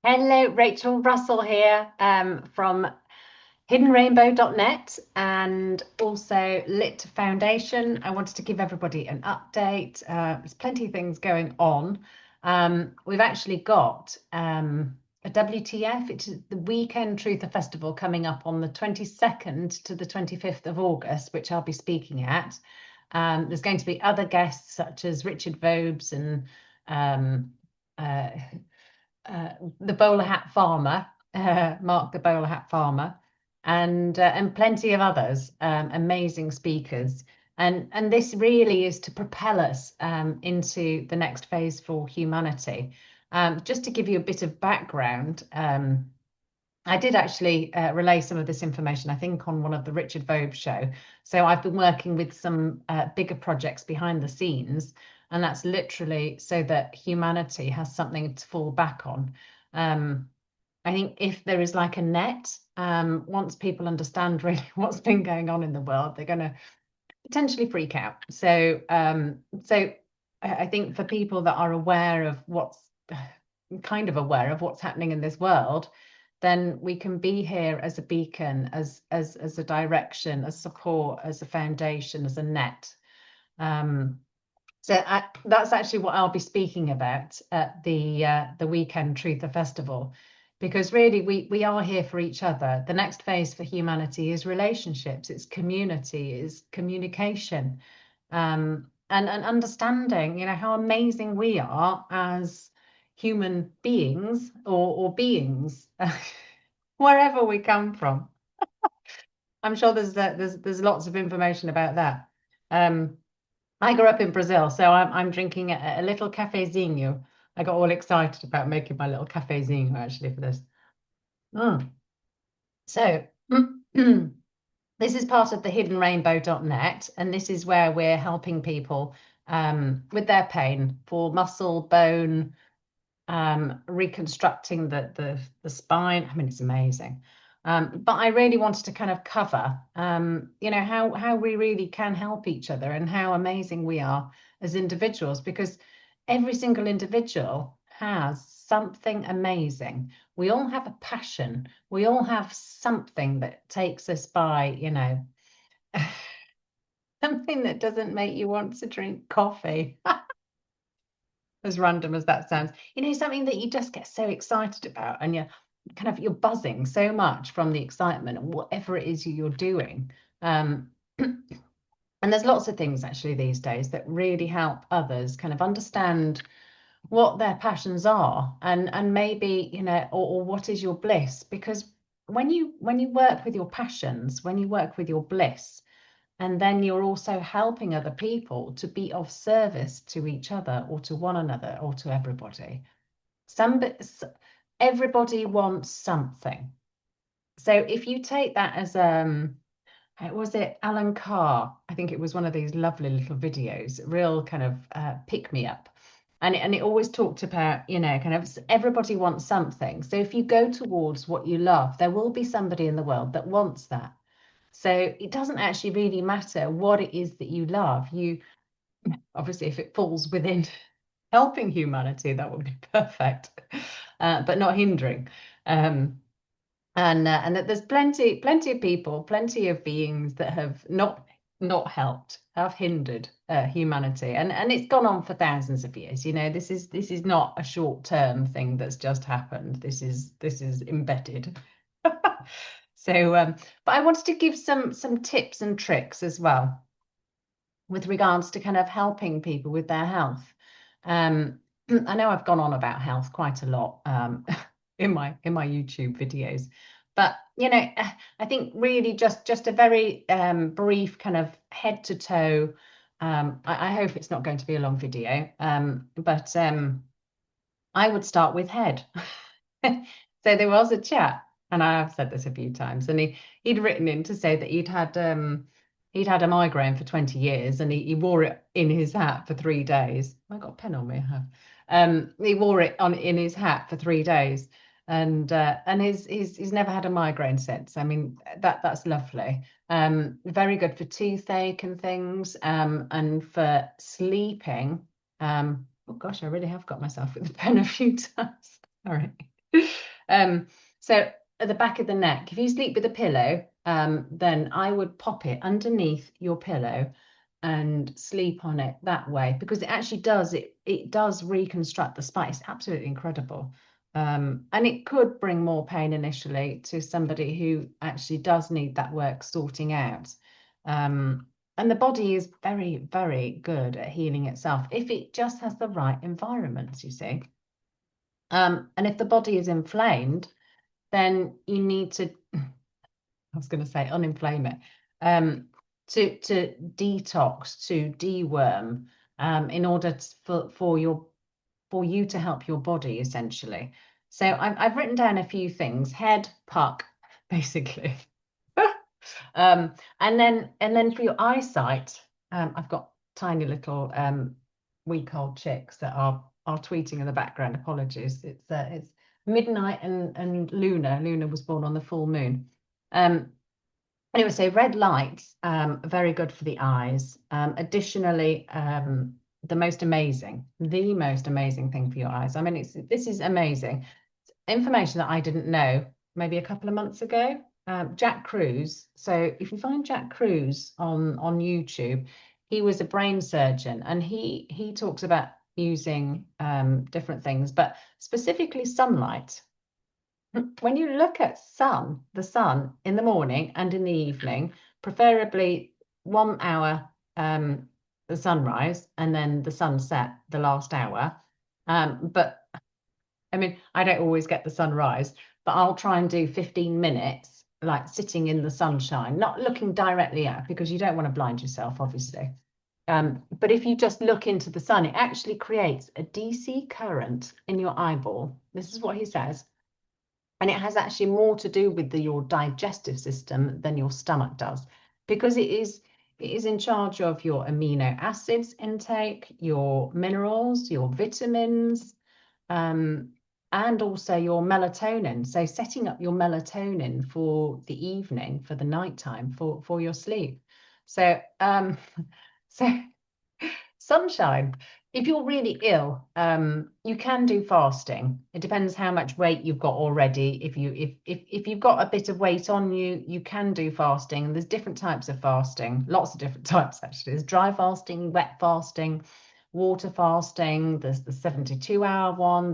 Hello, Rachel Russell here from hiddenrainbow.net and also Lit Foundation. I wanted to give everybody an update. There's plenty of things going on. We've actually got a WTF, it's the Weekend Truther Festival coming up on the 22nd to the 25th of August, which I'll be speaking at. There's going to be other guests such as Richard Vobes and um, uh, the bowler hat farmer, Mark the bowler hat farmer, and plenty of others, amazing speakers. And this really is to propel us into the next phase for humanity. Just to give you a bit of background, I did actually relay some of this information, I think, on one of the Richard Vogue show. So I've been working with some bigger projects behind the scenes, and that's literally so that humanity has something to fall back on. I think if there is like a net, once people understand really what's been going on in the world, they're going to potentially freak out. So I think for people that are aware of what's kind of aware of what's happening in this world, then we can be here as a beacon, as a direction, as support, as a foundation, as a net. That's actually what I'll be speaking about at the Weekend Truther Festival, because really we are here for each other. The next phase for humanity is relationships, it's community, is communication, and understanding, how amazing we are as human beings or beings, wherever we come from. I'm sure there's lots of information about that. I grew up in Brazil, so I'm drinking a little cafezinho. I got all excited about making my little cafezinho actually for this. Mm. So this is part of the hiddenrainbow.net, and this is where we're helping people with their pain for muscle, bone, reconstructing the spine. I mean, it's amazing. But I really wanted to kind of cover, how we really can help each other and how amazing we are as individuals, because every single individual has something amazing. We all have a passion. We all have something that takes us by, something that doesn't make you want to drink coffee. As random as that sounds, something that you just get so excited about, and you're buzzing so much from the excitement and whatever it is you're doing. And there's lots of things actually these days that really help others kind of understand what their passions are, and maybe, or what is your bliss, because when you work with your passions, when you work with your bliss, and then you're also helping other people to be of service to each other or to one another or to everybody. Everybody wants something. So if you take that as was it Alan Carr? I think it was one of these lovely little videos, real kind of pick me up. And it always talked about, kind of everybody wants something. So if you go towards what you love, there will be somebody in the world that wants that. So it doesn't actually really matter what it is that you love. You obviously, if it falls within helping humanity, that would be perfect, but not hindering. And that there's plenty of people, plenty of beings that have not helped, have hindered humanity, and it's gone on for thousands of years. This is not a short-term thing that's just happened. This is embedded. So, but I wanted to give some tips and tricks as well with regards to kind of helping people with their health. I know I've gone on about health quite a lot in my YouTube videos, but I think really just a very brief kind of head to toe. I hope it's not going to be a long video, but I would start with head. So there was a chap, and I have said this a few times, and he'd written in to say that he'd had a migraine for 20 years, and he wore it in his hat for 3 days. I got a pen on me, I have. He wore it in his hat for 3 days, and he's never had a migraine since. I mean, that's lovely. Very good for toothache and things, and for sleeping. Oh gosh, I really have got myself with the pen a few times. All right. So at the back of the neck, if you sleep with a pillow, then I would pop it underneath your pillow and sleep on it that way because it actually does it does reconstruct the spine. It's absolutely incredible. And it could bring more pain initially to somebody who actually does need that work sorting out. And the body is very, very good at healing itself if it just has the right environment, you see. And if the body is inflamed, then you need to, I was going to say uninflame it, to detox, to deworm, in order for you to help your body essentially. So I've written down a few things: head, puck, basically. And then for your eyesight, I've got tiny little week-old chicks that are tweeting in the background. Apologies. It's midnight and Luna was born on the full moon. Anyway, so red lights very good for the eyes. Additionally, the most amazing thing for your eyes. I mean, this is amazing information that I didn't know maybe a couple of months ago. Jack Cruz. So if you find Jack Cruz on YouTube, he was a brain surgeon, and he talks about using different things, but specifically sunlight. When you look at the sun in the morning and in the evening, preferably 1 hour the sunrise and then the sunset the last hour. But I mean, I don't always get the sunrise, but I'll try and do 15 minutes, like sitting in the sunshine, not looking directly at, because you don't want to blind yourself, obviously. But if you just look into the sun, it actually creates a DC current in your eyeball. This is what he says. And it has actually more to do with your digestive system than your stomach does, because it is in charge of your amino acids intake, your minerals, your vitamins, and also your melatonin. So setting up your melatonin for the evening, for the nighttime, for your sleep. So so sunshine. If you're really ill, you can do fasting. It depends how much weight you've got already. If you've got a bit of weight on you, you can do fasting. There's different types of fasting, lots of different types actually. There's dry fasting, wet fasting, water fasting. There's the 72-hour one.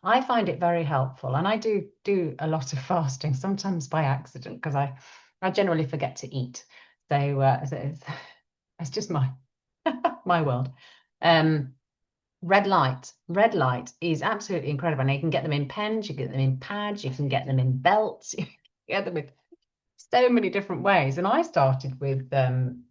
I find it very helpful, and I do a lot of fasting, sometimes by accident, because I generally forget to eat. So it's just my world. Red light is absolutely incredible. And you can get them in pens, you can get them in pads, you can get them in belts, you can get them in so many different ways. And I started with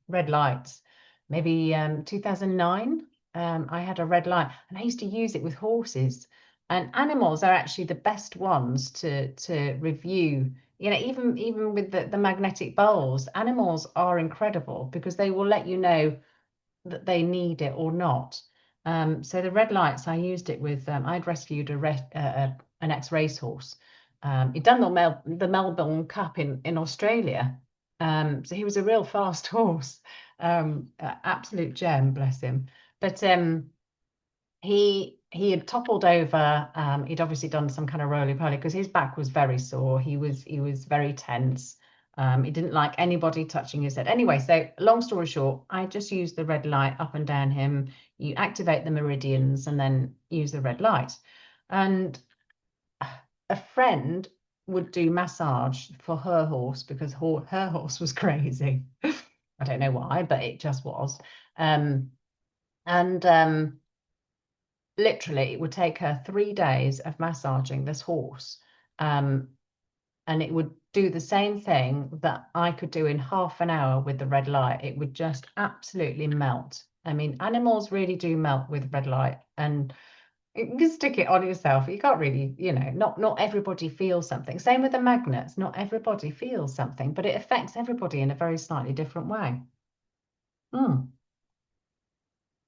red lights maybe 2009. I had a red light, and I used to use it with horses. And animals are actually the best ones to review. You know, even with the magnetic bowls, animals are incredible because they will let you know that they need it or not. So the red lights, I used it with, I'd rescued an ex-racehorse. He'd done the Melbourne Cup in Australia. So he was a real fast horse, absolute gem, bless him. But he had toppled over. He'd obviously done some kind of roly-poly because his back was very sore. He was very tense. He didn't like anybody touching his head. Anyway, so long story short, I just used the red light up and down him. You activate the meridians and then use the red light. And a friend would do massage for her horse because her horse was crazy. I don't know why, but it just was. And literally, it would take her 3 days of massaging this horse. And it would do the same thing that I could do in half an hour with the red light. It would just absolutely melt. I mean, animals really do melt with red light, and you can stick it on yourself. You can't really, not everybody feels something. Same with the magnets. Not everybody feels something, but it affects everybody in a very slightly different way.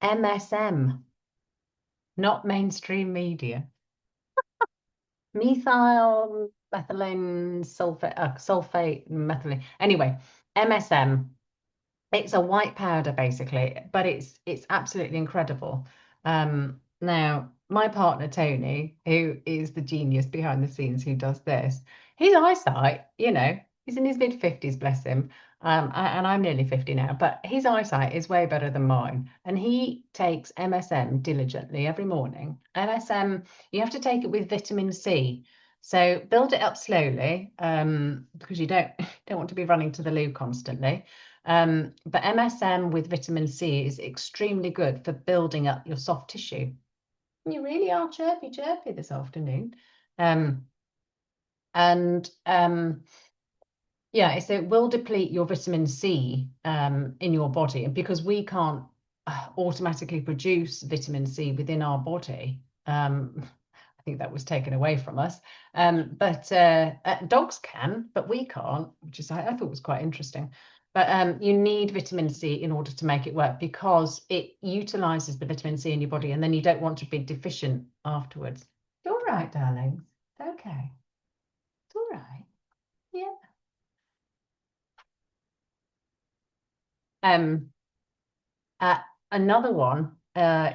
MSM, not mainstream media. Methyl methylene sulfate methylene. Anyway, MSM. It's a white powder basically, but it's absolutely incredible. Now my partner Tony, who is the genius behind the scenes who does this, his eyesight, he's in his mid-50s, bless him. And I'm nearly 50 now, but his eyesight is way better than mine. And he takes MSM diligently every morning. MSM, you have to take it with vitamin C. So build it up slowly, because you don't want to be running to the loo constantly. But MSM with vitamin C is extremely good for building up your soft tissue. You really are chirpy this afternoon. Yeah, so it will deplete your vitamin C in your body. And because we can't automatically produce vitamin C within our body, I think that was taken away from us. But dogs can, but we can't, which is I thought was quite interesting. But you need vitamin C in order to make it work because it utilizes the vitamin C in your body, and then you don't want to be deficient afterwards. You're all right, darlings. Okay. It's all right. Yeah. Another one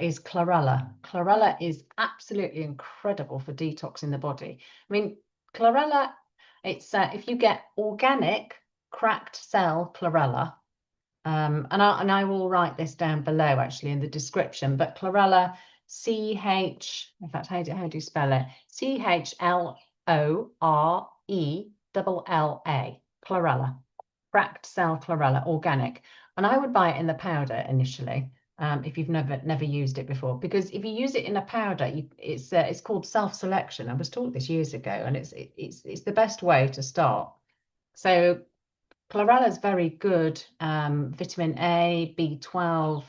is chlorella. Chlorella is absolutely incredible for detoxing the body. I mean, chlorella, it's if you get organic cracked cell chlorella, and I will write this down below actually in the description, but chlorella, in fact, how do you spell it? CHLORELLA, chlorella, cracked cell chlorella, organic. And I would buy it in the powder initially, if you've never used it before, because if you use it in a powder, it's called self-selection. I was taught this years ago, and it's the best way to start. So chlorella is very good, vitamin A, B12,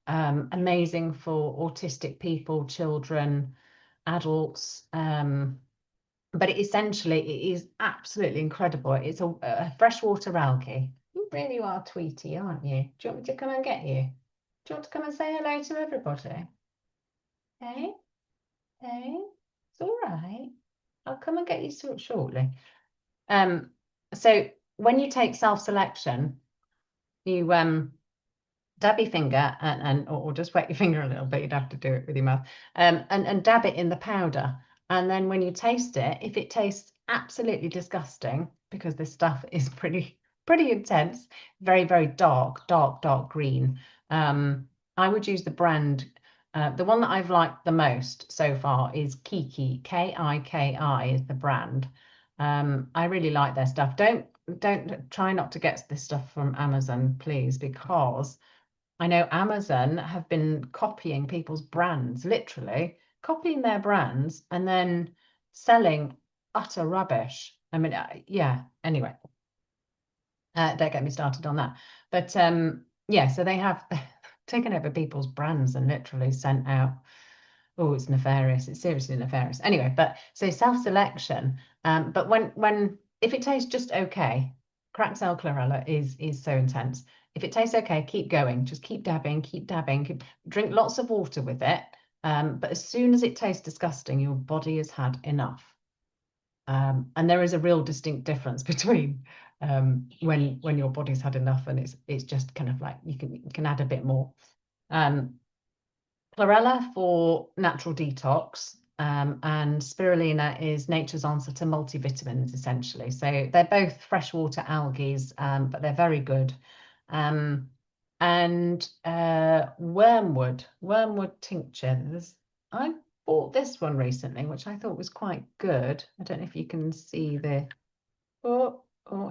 amazing for autistic people, children, adults. But it is absolutely incredible. It's a freshwater algae. You really are Tweety, aren't you? Do you want me to come and get you? Do you want to come and say hello to everybody? Hey, hey, it's all right. I'll come and get you shortly. So when you take self-selection, you dab your finger or just wet your finger a little bit. You'd have to do it with your mouth, and dab it in the powder. And then when you taste it, if it tastes absolutely disgusting, because this stuff is pretty intense, very, very dark green, I would use the brand. The one that I've liked the most so far is KiKi, KiKi is the brand. I really like their stuff. Don't try not to get this stuff from Amazon, please, because I know Amazon have been copying people's brands, literally copying their brands and then selling utter rubbish. I mean, yeah, anyway, don't get me started on that. But yeah, so they have taken over people's brands and literally sent out, oh, it's nefarious. It's seriously nefarious. Anyway, but so self-selection. But if it tastes just okay, cracked cell chlorella is so intense. If it tastes okay, keep going. Just keep dabbing, drink lots of water with it. But as soon as it tastes disgusting, your body has had enough. And there is a real distinct difference between when your body's had enough and it's just kind of like you can add a bit more. Chlorella for natural detox, and spirulina is nature's answer to multivitamins, essentially. So they're both freshwater algae, but they're very good. And wormwood tincture. I bought this one recently, which I thought was quite good. I don't know if you can see the. Oh,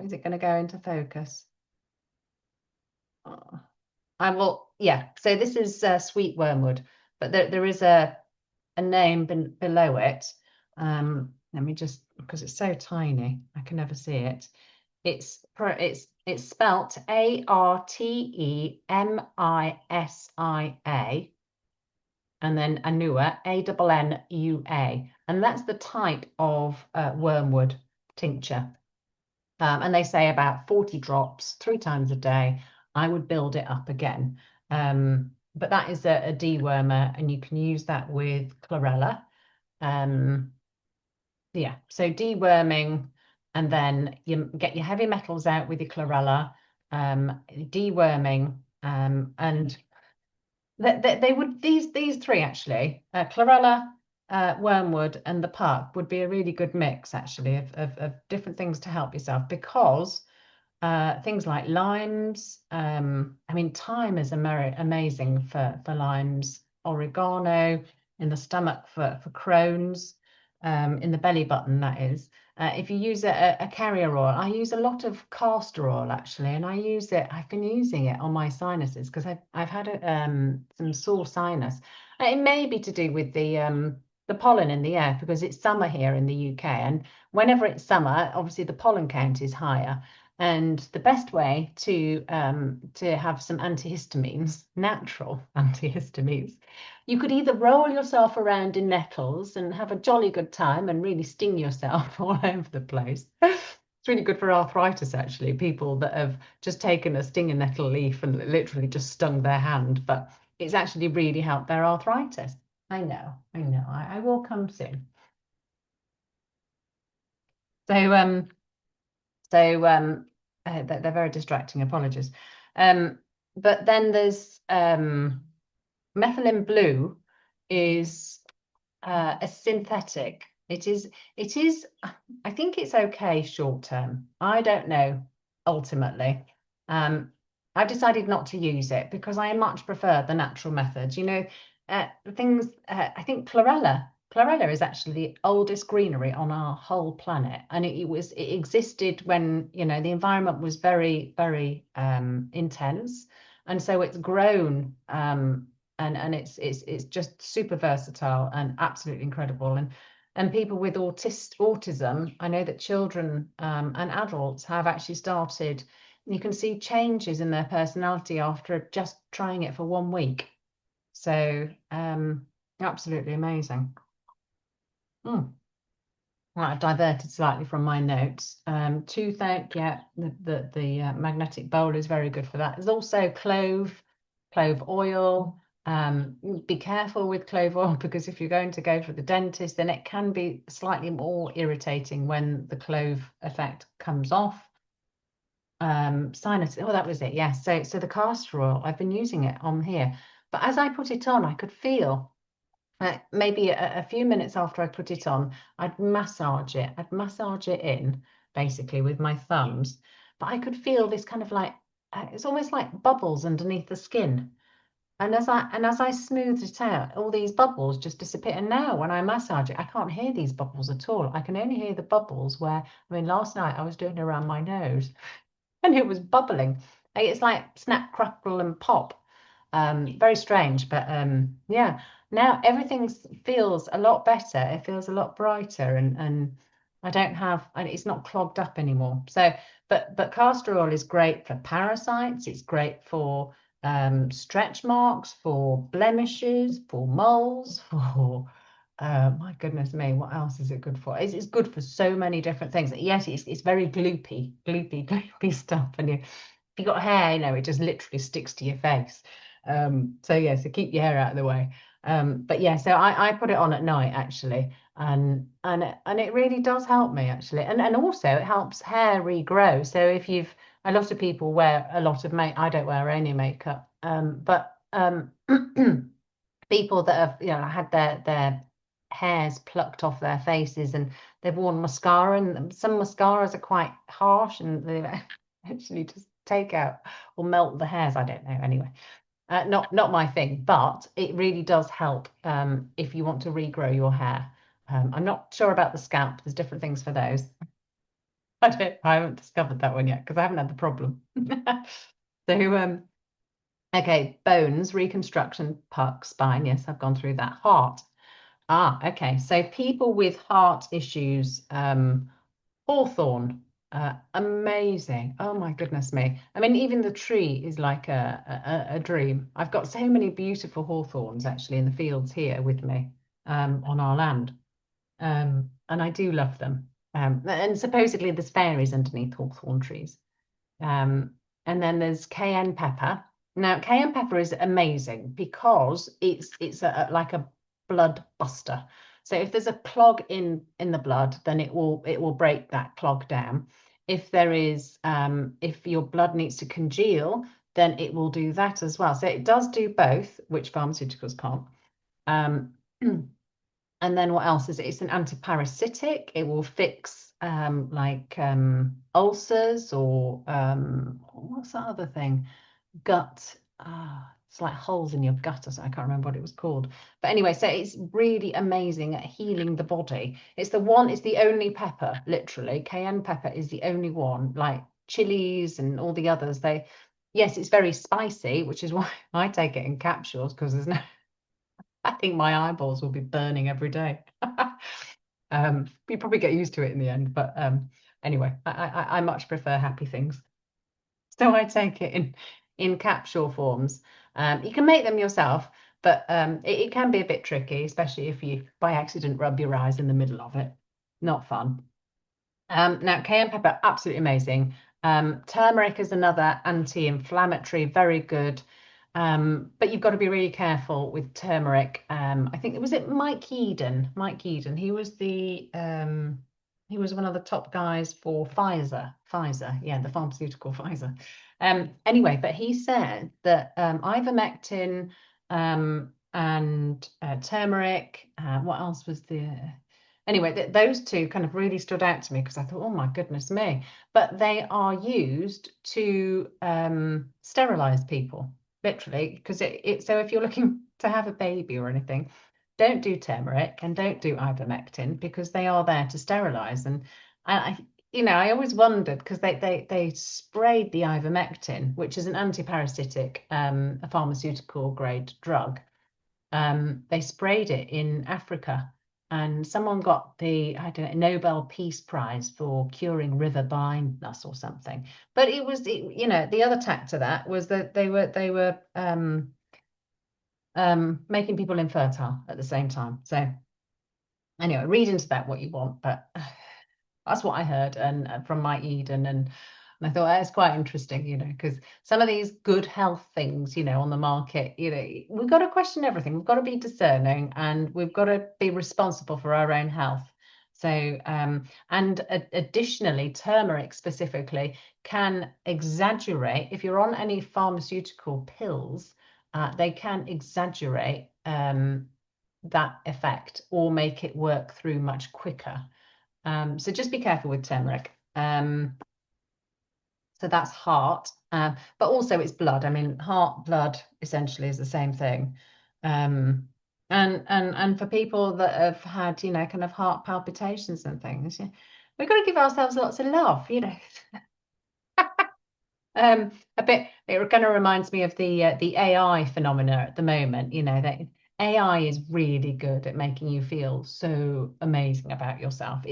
is it going to go into focus? Oh. Yeah. So this is sweet wormwood, but there is a name below it. Let me just, because it's so tiny, I can never see it. It's spelt Artemisia, and then Annua, Annua, and that's the type of wormwood tincture. And they say about 40 drops 3 times a day. I would build it up again. But that is a dewormer, and you can use that with chlorella. Yeah, so deworming, and then you get your heavy metals out with your chlorella, deworming, and they would these 3 actually, chlorella, Wormwood and the puck would be a really good mix, actually, of different things to help yourself, because things like limes, I mean, thyme is amazing for limes, oregano in the stomach for Crohn's, in the belly button, that is. If you use a carrier oil, I use a lot of castor oil, actually, and I've been using it on my sinuses because I've had some sore sinus. It may be to do with the pollen in the air, because it's summer here in the UK, and whenever it's summer, obviously the pollen count is higher. And the best way to have some antihistamines, natural antihistamines, you could either roll yourself around in nettles and have a jolly good time and really sting yourself all over the place. It's really good for arthritis, actually. People that have just taken a stinging nettle leaf and literally just stung their hand, but it's actually really helped their arthritis. I know. I will come soon. So they're very distracting. Apologies. But then there's methylene blue is a synthetic. It is. I think it's okay short term. I don't know. Ultimately, I've decided not to use it because I much prefer the natural methods. You know, things. I think chlorella. Chlorella is actually the oldest greenery on our whole planet, and it existed when, you know, the environment was very, very intense, and so it's grown, and it's just super versatile and absolutely incredible. And people with autism, I know that children and adults have actually started. You can see changes in their personality after just trying it for 1 week. So absolutely amazing. Mm. Right, I've diverted slightly from my notes. Toothache, yeah, the magnetic bowl is very good for that. There's also clove oil. Be careful with clove oil, because if you're going to go for the dentist, then it can be slightly more irritating when the clove effect comes off. Sinus, oh, that was it. Yeah. So the castor oil, I've been using it on here, but as I put it on, I could feel maybe a few minutes after I put it on, I'd massage it. I'd massage it in, basically, with my thumbs. But I could feel this kind of like, it's almost like bubbles underneath the skin. And as I smoothed it out, all these bubbles just disappear. And now when I massage it, I can't hear these bubbles at all. I can only hear the bubbles where, I mean, last night I was doing it around my nose and it was bubbling. It's like snap, crackle, and pop. Very strange, but yeah. Now everything feels a lot better. It feels a lot brighter, and I don't have, and it's not clogged up anymore. So, but castor oil is great for parasites. It's great for stretch marks, for blemishes, for moles, for my goodness me, what else is it good for? It's good for so many different things. Yes, it's very gloopy stuff. And if you got hair, you know, it just literally sticks to your face. So yeah, so keep your hair out of the way. But yeah, so I put it on at night, actually, and it really does help me, actually. And also it helps hair regrow. So if you've, a lot of people wear a lot of I don't wear any makeup, but people that have, you know, had their hairs plucked off their faces, and they've worn mascara, and some mascaras are quite harsh, and they actually just take out or melt the hairs. I don't know. Anyway, not my thing, but it really does help if you want to regrow your hair. I'm not sure about the scalp. There's different things for those. I haven't discovered that one yet because I haven't had the problem. So okay, bones, reconstruction, puck, spine. Yes, I've gone through that. Heart. Okay. So people with heart issues, hawthorn, amazing. Oh my goodness me. I mean, even the tree is like a dream. I've got so many beautiful hawthorns actually in the fields here with me, on our land. And I do love them. And supposedly there's fairies underneath hawthorn trees. And then there's cayenne pepper. Now, cayenne pepper is amazing because it's like a blood buster. So if there's a clog in the blood, then it will break that clog down. If there is, if your blood needs to congeal, then it will do that as well. So it does do both, which pharmaceuticals can't. And then what else is it? It's an antiparasitic. It will fix ulcers or what's that other thing? Gut. It's like holes in your gut or something. I can't remember what it was called. But anyway, so it's really amazing at healing the body. It's the only pepper, literally. Cayenne pepper is the only one. Like chilies and all the others, yes, it's very spicy, which is why I take it in capsules, because there's no, I think my eyeballs will be burning every day. You probably get used to it in the end, but anyway, I much prefer happy things. So I take it in capsule forms. You can make them yourself, but it can be a bit tricky, especially if you by accident rub your eyes in the middle of it. Not fun. Now, cayenne pepper, absolutely amazing. Turmeric is another anti-inflammatory, very good. But you've got to be really careful with turmeric. I think was it Mike Eden. Mike Eden. He was one of the top guys for Pfizer. Pfizer, yeah, the pharmaceutical Pfizer. Anyway, but he said that ivermectin and turmeric. What else was there? Anyway, those two kind of really stood out to me because I thought, oh my goodness me. But they are used to sterilize people, literally, because so if you're looking to have a baby or anything, don't do turmeric and don't do ivermectin because they are there to sterilize. And I always wondered because they sprayed the ivermectin, which is an antiparasitic, a pharmaceutical grade drug. They sprayed it in Africa, and someone got the, I don't know, Nobel Peace Prize for curing river blindness or something. But the other tack to that was that they were making people infertile at the same time. So anyway, read into that what you want, but that's what I heard and from Mike Eden, and I thought that's quite interesting, because some of these good health things, on the market, we've got to question everything. We've got to be discerning, and we've got to be responsible for our own health. So, and additionally, turmeric specifically can exaggerate if you're on any pharmaceutical pills. They can exaggerate that effect or make it work through much quicker. So just be careful with turmeric. So that's heart, but also it's blood. I mean, heart, blood essentially is the same thing. And for people that have had, kind of heart palpitations and things, we've got to give ourselves lots of love, A bit, it kind of reminds me of the AI phenomena at the moment, that AI is really good at making you feel so amazing about yourself.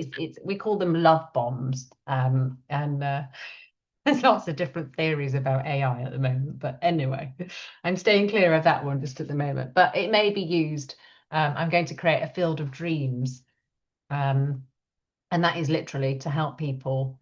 We call them love bombs. And there's lots of different theories about AI at the moment. But anyway, I'm staying clear of that one just at the moment. But it may be used. I'm going to create a field of dreams. And that is literally to help people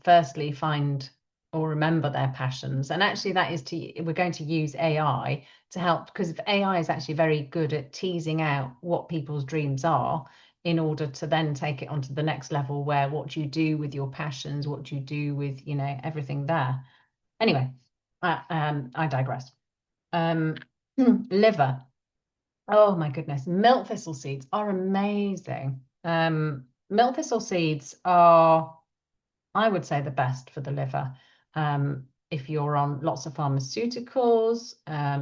firstly find or remember their passions. And actually we're going to use AI to help, because AI is actually very good at teasing out what people's dreams are in order to then take it onto the next level, where what you do with your passions, what you do with, everything there. Anyway, I digress. Liver. Oh my goodness. Milk thistle seeds are amazing. Milk thistle seeds are, I would say, the best for the liver. If you're on lots of pharmaceuticals,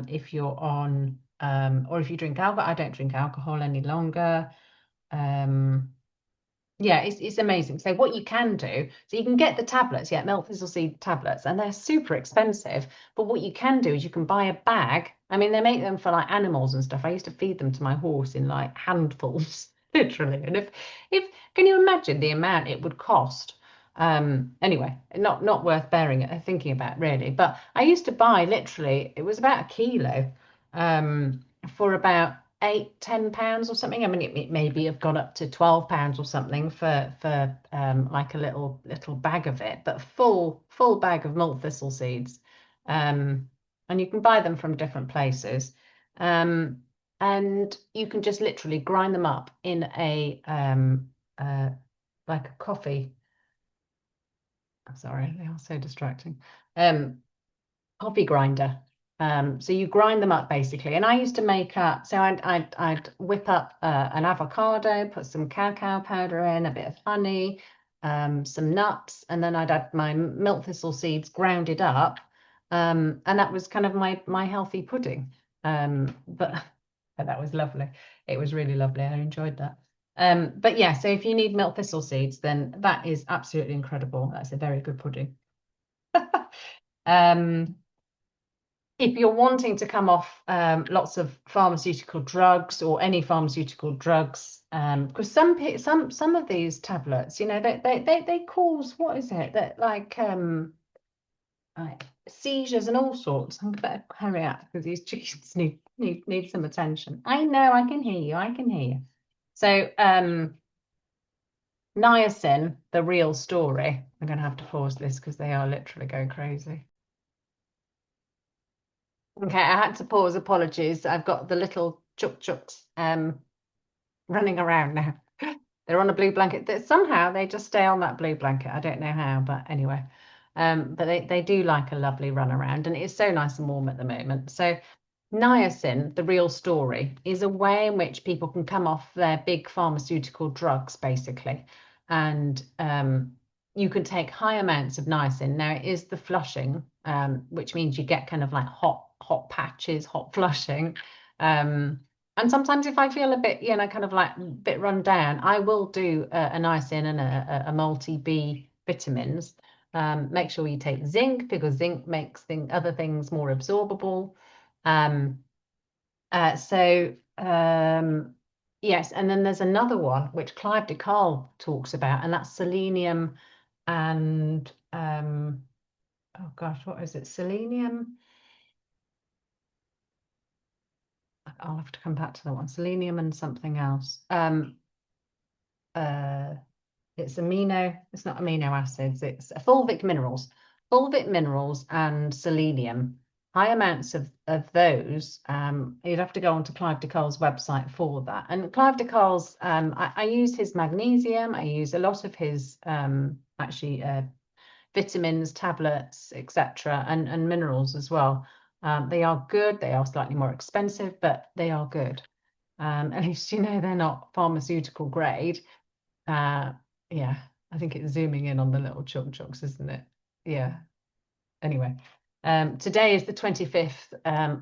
if you're on, or if you drink alcohol. I don't drink alcohol any longer. Yeah, it's amazing. So what you can do, so you can get the tablets, milk thistle seed tablets, and they're super expensive. But what you can do is you can buy a bag. I mean, they make them for like animals and stuff. I used to feed them to my horse in like handfuls, literally. And if can you imagine the amount it would cost? Anyway, not worth thinking about really. But I used to buy literally, it was about a kilo, for about £8-10 or something. I mean, it maybe have gone up to £12 or something for like a little bag of it, but full bag of milk thistle seeds. And you can buy them from different places. And you can just literally grind them up in a like a coffee. I'm sorry, they are so distracting. Coffee grinder. So you grind them up basically. And I used to make up, so I'd whip up an avocado, put some cacao powder in, a bit of honey, some nuts, and then I'd add my milk thistle seeds grounded up. And that was kind of my healthy pudding. But that was lovely. It was really lovely. I enjoyed that. But yeah, so if you need milk thistle seeds, then that is absolutely incredible. That's a very good pudding. Um, if you're wanting to come off lots of pharmaceutical drugs or any pharmaceutical drugs, because some of these tablets, you know, they cause, what is it, that like seizures and all sorts. I better hurry up because these chickens need some attention. I know, I can hear you. I can hear you. So niacin, the real story. I'm going to have to pause this because they are literally going crazy. Okay, I had to pause. Apologies. I've got the little chooks running around now. They're on a blue blanket. Somehow they just stay on that blue blanket. I don't know how, but anyway. But they do like a lovely run around, and it's so nice and warm at the moment. So niacin, the real story, is a way in which people can come off their big pharmaceutical drugs, basically. And you can take high amounts of niacin. Now, it is the flushing, which means you get kind of like hot patches, hot flushing. And sometimes if I feel a bit, you know, kind of like a bit run down, I will do a niacin and a multi-B vitamins. Make sure you take zinc because zinc makes other things more absorbable. Yes, and then there's another one which Clive de Carle talks about, and that's selenium and oh gosh, what is it? Selenium. I'll have to come back to that one. Selenium and something else. It's not amino acids, it's fulvic minerals. Fulvic minerals and selenium. High amounts of those. You'd have to go onto Clive de Carle's website for that. And Clive de Carle's, I use his magnesium. I use a lot of his actually vitamins, tablets, etc., and minerals as well. They are good. They are slightly more expensive, but they are good. At least, you know, they're not pharmaceutical grade. Yeah, I think it's zooming in on the little chunks, isn't it? Yeah. Anyway, today is the 25th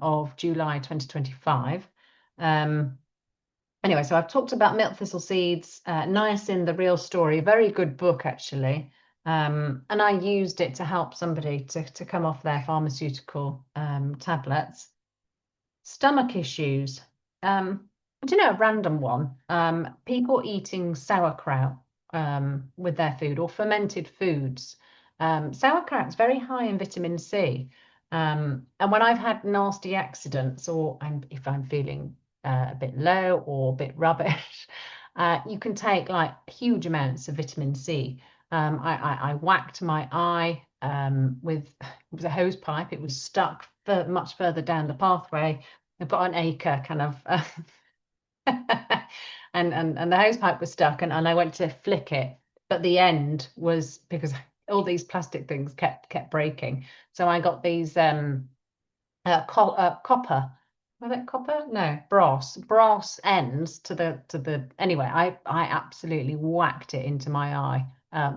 of July 2025. Anyway, so I've talked about milk thistle seeds, niacin, the real story, very good book actually. And I used it to help somebody to come off their pharmaceutical tablets. Stomach issues. Do you know a random one? People eating sauerkraut with their food or fermented foods. Sauerkraut's very high in vitamin C. And when I've had nasty accidents or if I'm feeling a bit low or a bit rubbish, you can take like huge amounts of vitamin C. I whacked my eye with it was a hose pipe. It was stuck much further down the pathway. I've got an acre kind of and the hose pipe was stuck and I went to flick it, but the end was because all these plastic things kept breaking. So I got these copper. Was it copper? No, brass ends to the anyway, I absolutely whacked it into my eye,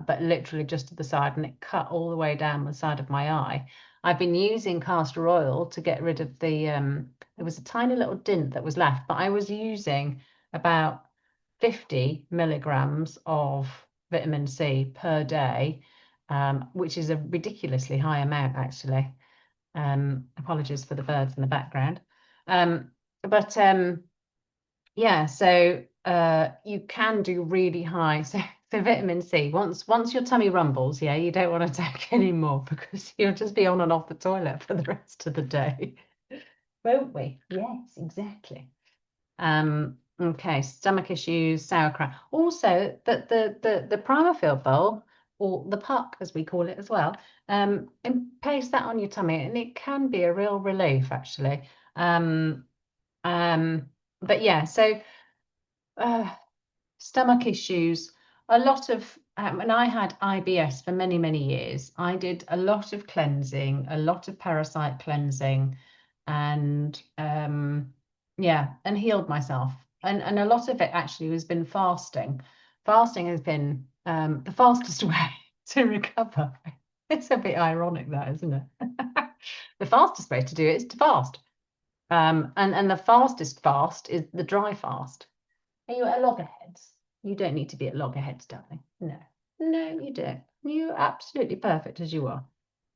but literally just to the side, and it cut all the way down the side of my eye. I've been using castor oil to get rid of the there was a tiny little dint that was left, but I was using about 50 milligrams of vitamin C per day, which is a ridiculously high amount actually. Apologies for the birds in the background. But yeah, so you can do really high. So vitamin C, once your tummy rumbles, yeah, you don't want to take any more because you'll just be on and off the toilet for the rest of the day. Won't we? Yes, exactly. Okay, stomach issues, sauerkraut. Also, the Primafield bowl, or the puck as we call it as well, and paste that on your tummy, and it can be a real relief actually. But yeah, so stomach issues, a lot of when I had IBS for many years, I did a lot of cleansing, a lot of parasite cleansing. and yeah, and healed myself. And a lot of it actually has been fasting. Fasting has been the fastest way to recover. It's a bit ironic, that, isn't it? The fastest way to do it is to fast. And the fastest fast is the dry fast. Are you at loggerheads? You don't need to be at loggerheads, darling. No, no, you don't. You're absolutely perfect as you are.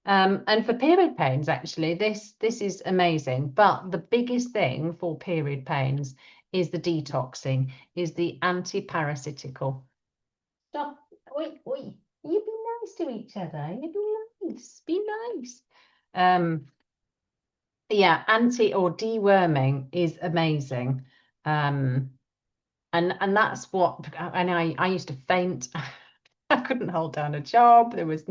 And for period pains, actually, this is amazing. But the biggest thing for period pains is the detoxing, is the anti-parasitical. Stop. Oi, oi. You be nice to each other. You be nice. Be nice. Yeah, anti or deworming is amazing. And that's what, and I used to faint. I couldn't hold down a job. It was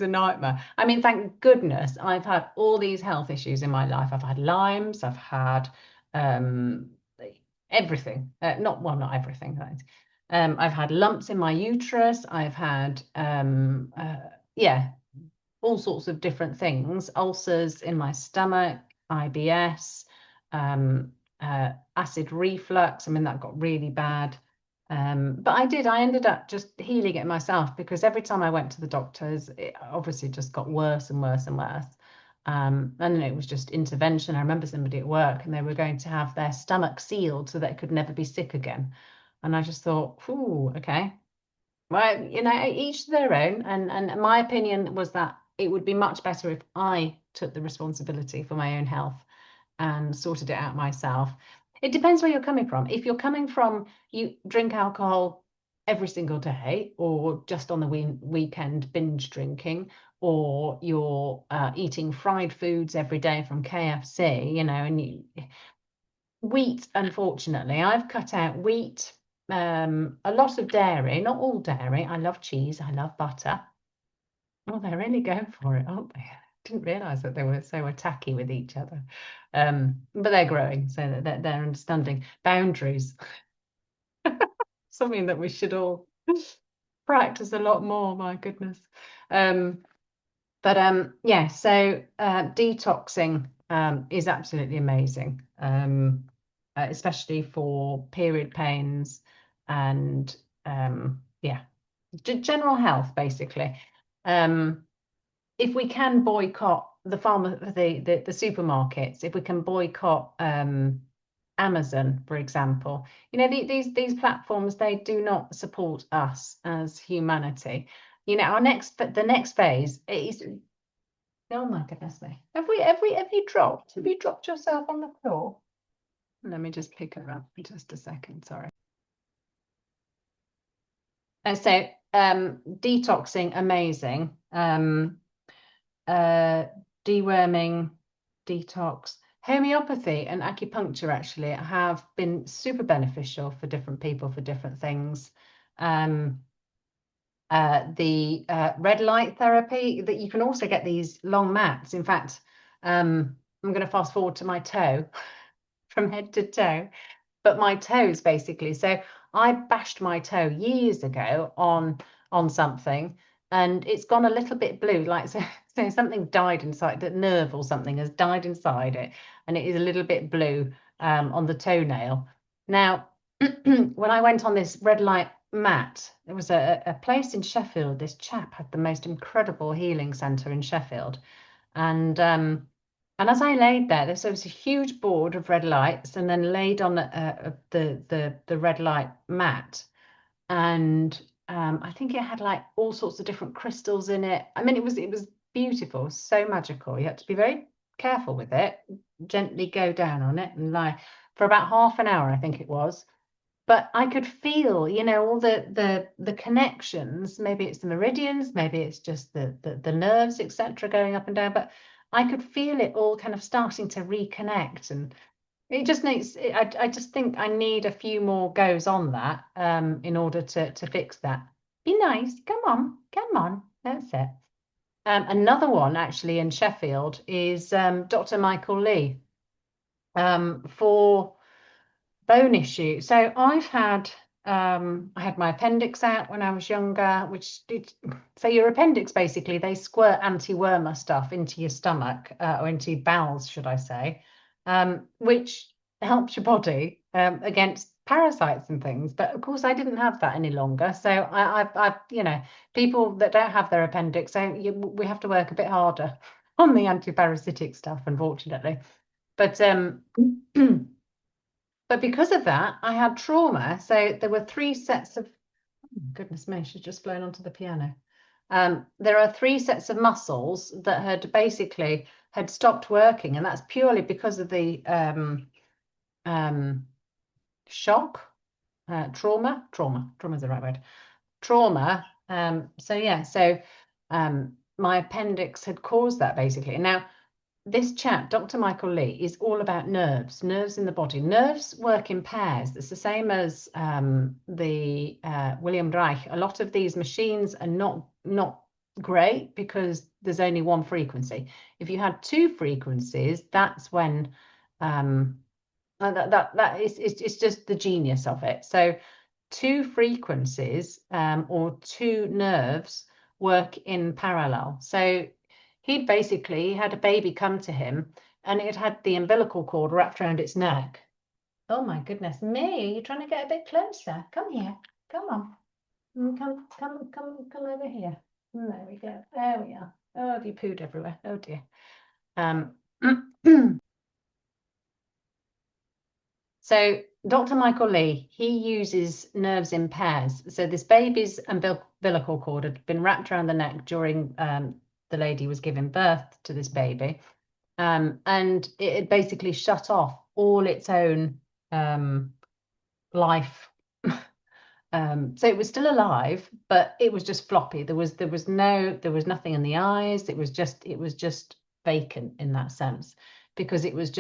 a nightmare. I mean, thank goodness I've had all these health issues in my life. I've had Lyme's, I've had um, everything. Not everything. I've had lumps in my uterus. I've had yeah, all sorts of different things, ulcers in my stomach, IBS, acid reflux. I mean, that got really bad. But I ended up just healing it myself, because every time I went to the doctors, it obviously just got worse and worse and worse. And then it was just intervention. I remember somebody at work, and they were going to have their stomach sealed so they could never be sick again. And I just thought, ooh, okay. Well, each to their own. And my opinion was that it would be much better if I took the responsibility for my own health and sorted it out myself. It depends where you're coming from. If you're coming from, you drink alcohol every single day, or just on the weekend binge drinking, or you're eating fried foods every day from KFC, and wheat, unfortunately, I've cut out wheat, a lot of dairy, not all dairy. I love cheese, I love butter. Oh, they're really going for it, aren't they? Didn't realize that they were so attacky with each other. But they're growing, so that they're understanding boundaries. Something that we should all practice a lot more, my goodness. But yeah, so detoxing is absolutely amazing, especially for period pains and yeah, general health, basically. If we can boycott the supermarkets, if we can boycott Amazon, for example, these platforms, they do not support us as humanity. The next phase is, oh my goodness me, have you dropped yourself on the floor? Let me just pick her up in just a second, sorry. And so detoxing, amazing. Deworming, detox, homeopathy and acupuncture actually have been super beneficial for different people for different things. The red light therapy, that you can also get these long mats. In fact, I'm going to fast forward to my toe from head to toe, but my toes basically. So I bashed my toe years ago on something, and it's gone a little bit blue, like so something died inside, the nerve or something has died inside it, and it is a little bit blue on the toenail. Now, when I went on this red light mat, there was a place in Sheffield. This chap had the most incredible healing centre in Sheffield, and as I laid there, there was a huge board of red lights, and then laid on the red light mat, and I think it had like all sorts of different crystals in it. I mean, it was beautiful, so magical. You had to be very careful with it, gently go down on it and lie for about half an hour, I think it was. But I could feel, all the connections. Maybe it's the meridians, maybe it's just the nerves, etc., going up and down. But I could feel it all kind of starting to reconnect, and it just needs. I just think I need a few more goes on that in order to fix that. Be nice, come on, that's it. Another one actually in Sheffield is Dr. Michael Lee for bone issue. So I've had I had my appendix out when I was younger, which did, so your appendix, basically, they squirt anti-wormer stuff into your stomach, or into your bowels, should I say, which helps your body against parasites and things. But of course, I didn't have that any longer. So you know, people that don't have their appendix, so we have to work a bit harder on the anti-parasitic stuff, unfortunately. But but because of that, I had trauma. So there were three sets of, oh, goodness me, she's just blown onto the piano. There are three sets of muscles that had stopped working, and that's purely because of the shock, trauma is the right word, trauma. So yeah, so my appendix had caused that, basically. Now, this chap, Dr. Michael Lee, is all about nerves in the body. Nerves work in pairs. It's the same as the William Reich. A lot of these machines are not great because there's only one frequency. If you had two frequencies, that's when it's just the genius of it. So two frequencies or two nerves work in parallel. So he'd basically had a baby come to him, and it had the umbilical cord wrapped around its neck. Oh my goodness me, are you trying to get a bit closer? Come here, come on. Come over here. There we go. There we are. Oh, have you pooed everywhere? Oh dear. So Dr. Michael Lee, he uses nerves in pairs. So this baby's umbilical cord had been wrapped around the neck during the lady was giving birth to this baby. And it had basically shut off all its own life. So it was still alive, but it was just floppy. There was nothing in the eyes. It was just vacant in that sense, because it was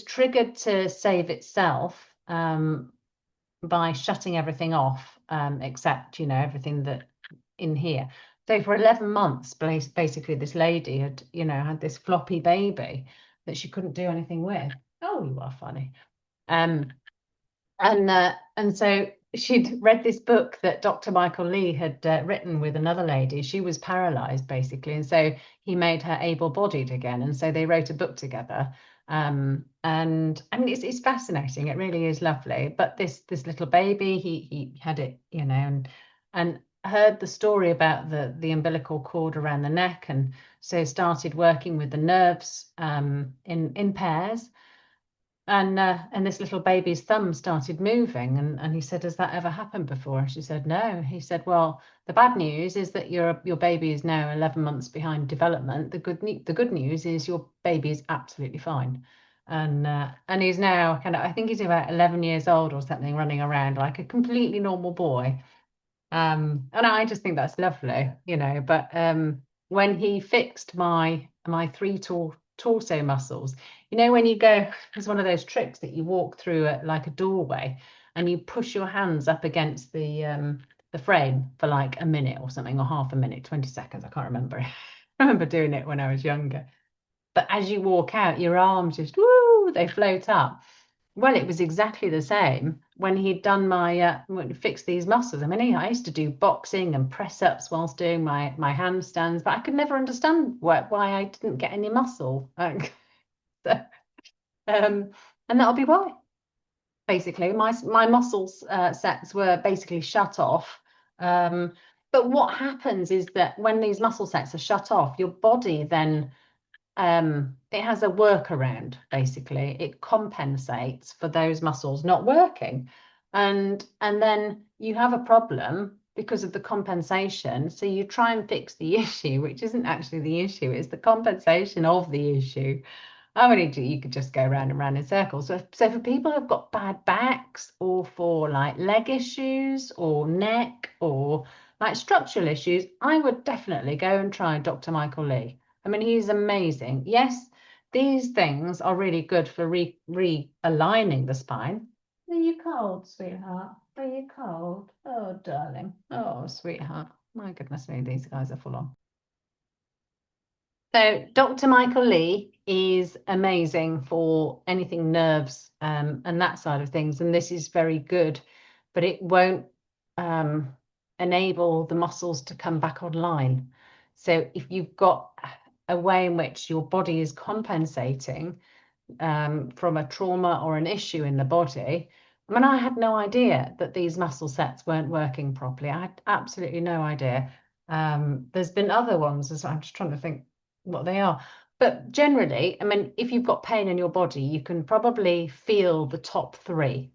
triggered to save itself by shutting everything off, except, everything that in here. So for 11 months, basically, this lady had this floppy baby that she couldn't do anything with. Oh, you are funny. And so she'd read this book that Dr. Michael Lee had written with another lady. She was paralyzed, basically, and so he made her able-bodied again. And so they wrote a book together. And it's fascinating. It really is lovely. But this little baby, he had it, and heard the story about the umbilical cord around the neck, and so started working with the nerves in pairs. And this little baby's thumb started moving, and he said, "Has that ever happened before?" And she said, "No." He said, "Well, the bad news is that your baby is now 11 months behind development. The good news is your baby is absolutely fine." And he's now I think he's about 11 years old or something, running around like a completely normal boy. And I just think that's lovely, But when he fixed my three torso muscles, when you go, there's one of those tricks that you walk through like a doorway, and you push your hands up against the frame for like a minute or something, or half a minute, 20 seconds. I can't remember. I remember doing it when I was younger. But as you walk out, your arms just, woo, they float up. Well, it was exactly the same when he'd done fixed these muscles. I mean, I used to do boxing and press ups whilst doing my handstands, but I could never understand why I didn't get any muscle. So, and that'll be why. Basically, my muscles sets were basically shut off. But what happens is that when these muscle sets are shut off, your body then it has a workaround. Basically, it compensates for those muscles not working, and then you have a problem because of the compensation. So you try and fix the issue, which isn't actually the issue, it's the compensation of the issue. I mean, you could just go round and round in circles. So for people who've got bad backs, or for like leg issues or neck or like structural issues, I would definitely go and try Dr. Michael Lee. I mean, he's amazing. Yes, these things are really good for realigning the spine. Are you cold, sweetheart? Are you cold? Oh, darling. Oh, sweetheart. My goodness me, these guys are full on. So Dr. Michael Lee is amazing for anything nerves and that side of things. And this is very good but it won't enable the muscles to come back online. So if you've got a way in which your body is compensating from a trauma or an issue in the body. I mean, I had no idea that these muscle sets weren't working properly. I had absolutely no idea. There's been other ones, as I'm just trying to think what they are. But generally, I mean, if you've got pain in your body, you can probably feel the top three.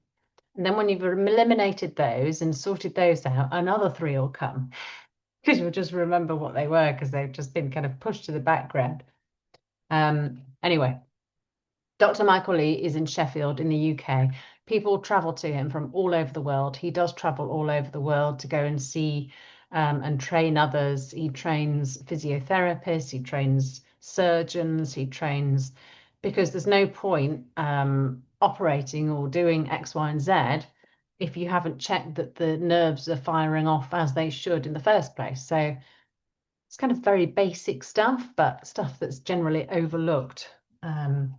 And then when you've eliminated those and sorted those out, another three will come because you'll just remember what they were because they've just been kind of pushed to the background. Anyway, Dr. Michael Lee is in Sheffield in the UK. People travel to him from all over the world. He does travel all over the world to go and see and train others. He trains physiotherapists, he trains surgeons, he trains, because there's no point operating or doing X, Y, and Z if you haven't checked that the nerves are firing off as they should in the first place. So it's kind of very basic stuff, but stuff that's generally overlooked. I've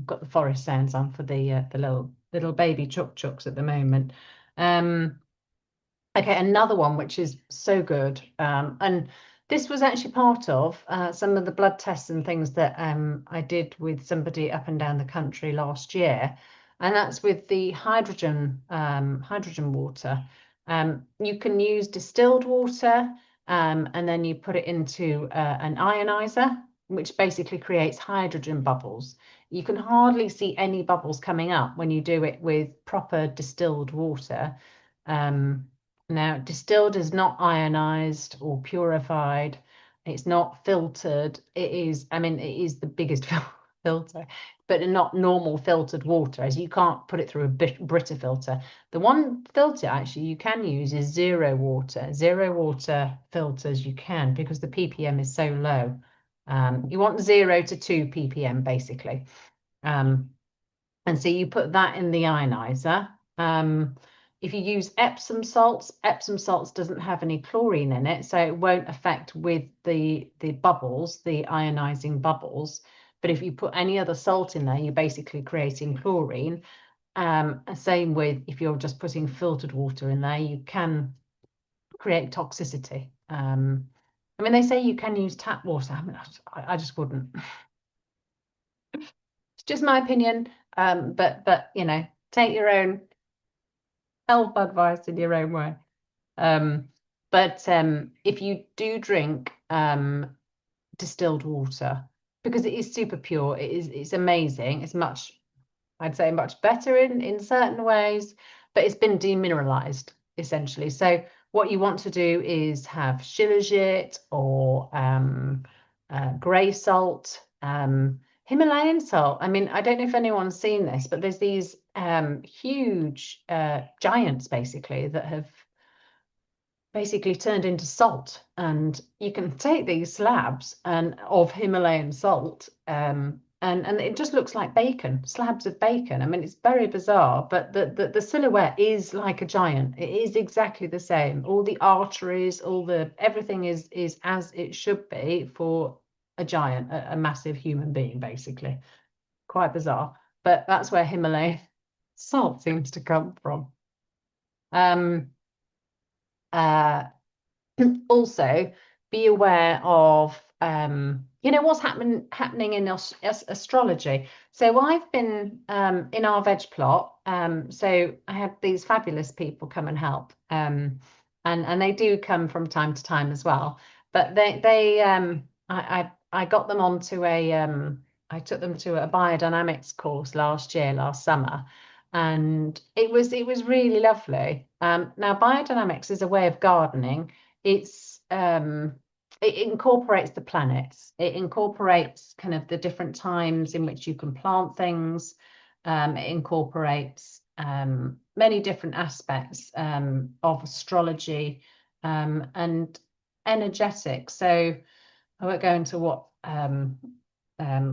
got the forest sounds on for the little baby chuk-chuks at the moment. Okay, another one which is so good, and this was actually part of some of the blood tests and things that I did with somebody up and down the country last year, and that's with the hydrogen water. You can use distilled water, and then you put it into an ionizer, which basically creates hydrogen bubbles. You can hardly see any bubbles coming up when you do it with proper distilled water. Now, distilled is not ionized or purified. It's not filtered. It is, I mean, it is the biggest filter, but not normal filtered water, as you can't put it through a Brita filter. The one filter actually you can use is zero water. Zero water filters you can, because the ppm is so low. You want 0 to 2 ppm basically. And so you put that in the ionizer. If you use Epsom salts doesn't have any chlorine in it, so it won't affect with the bubbles, the ionizing bubbles. But if you put any other salt in there, you're basically creating chlorine. Same with if you're just putting filtered water in there, you can create toxicity. I mean, they say you can use tap water. I mean, I just wouldn't. It's just my opinion. But you know, take your own health advice in your own way. But if you do drink distilled water, because it is super pure, it's amazing. It's much, I'd say, much better in certain ways, but it's been demineralized essentially. So what you want to do is have shilajit or grey salt, Himalayan salt. I mean, I don't know if anyone's seen this, but there's these huge giants basically that have basically turned into salt, and you can take these slabs of Himalayan salt and it just looks like bacon, slabs of bacon. I mean, it's very bizarre, but the silhouette is like a giant. It is exactly the same. All the arteries, everything is as it should be for a giant, a massive human being, basically. Quite bizarre, but that's where Himalayan salt seems to come from. Also, be aware of what's happening in astrology. So I've been in our veg plot. So I had these fabulous people come and help, and they do come from time to time as well. But I got them onto I took them to a biodynamics course last summer, and it was really lovely. Now, biodynamics is a way of gardening. It incorporates the planets. It incorporates kind of the different times in which you can plant things. It incorporates many different aspects of astrology and energetics. So I won't go into what